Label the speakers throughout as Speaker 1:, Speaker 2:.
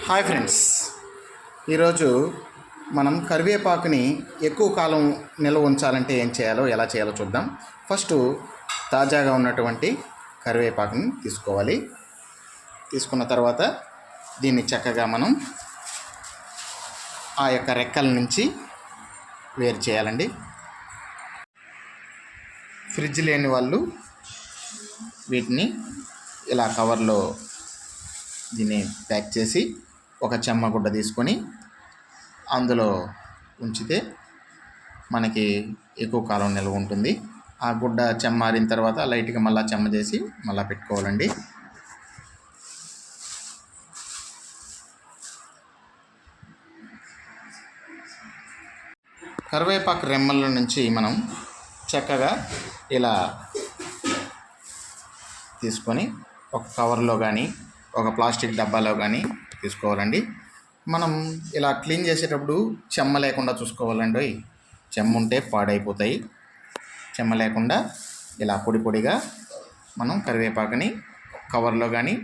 Speaker 1: Hi friends, ఈరోజు మనం కరివేపాకుని ఎక్కువ కాలం నిల్వ ఉంచాలంటే ఏం చేయాలో ఎలా చేయాలో చూద్దాం. ఫస్ట్ తాజాగా ఉన్నటువంటి కరివేపాకుని తీసుకోవాలి. తీసుకున్న తర్వాత దీన్ని చక్కగా మనం ఆ యొక్క రెక్కల నుంచి వేరు చేయాలండి. ఫ్రిడ్జ్ లేని వాళ్ళు వీటిని ఇలా కవర్లో దీన్ని ప్యాక్ చేసి ఒక చెమ్మగుడ్డ తీసుకొని అందులో ఉంచితే మనకి ఎక్కువ కాలం నిల్వ ఉంటుంది. ఆ గుడ్డ చెమ్మారిన తర్వాత లైట్గా మళ్ళీ చెమ్మ చేసి మళ్ళీ పెట్టుకోవాలండి. కరివేపాకు రెమ్మల నుంచి మనం చక్కగా ఇలా తీసుకొని ఒక కవర్లో కానీ ఒక ప్లాస్టిక్ డబ్బాలో కానీ తీసుకోవాలండి. మనం ఇలా క్లీన్ చేసేటప్పుడు చెమ్మ లేకుండా చూసుకోవాలండి. చెమ్మ ఉంటే పాడైపోతాయి. చెమ్మ లేకుండా ఇలా పొడి పొడిగా మనం కరివేపాకుని కవర్లో కానీ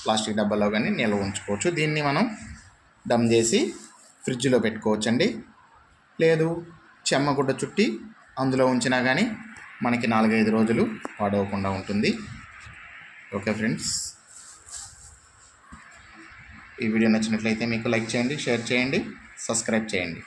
Speaker 1: ప్లాస్టిక్ డబ్బాలో కానీ నిల్వ ఉంచుకోవచ్చు. దీన్ని మనం దమ్ చేసి ఫ్రిడ్జ్లో పెట్టుకోవచ్చండి. లేదు చెమ్మగుడ్డ చుట్టి అందులో ఉంచినా కానీ మనకి 4-5 రోజులు పాడవకుండా ఉంటుంది. ఓకే ఫ్రెండ్స్, ఈ వీడియో నచ్చినట్లయితే మీకు లైక్ చేయండి, షేర్ చేయండి, సబ్స్క్రైబ్ చేయండి.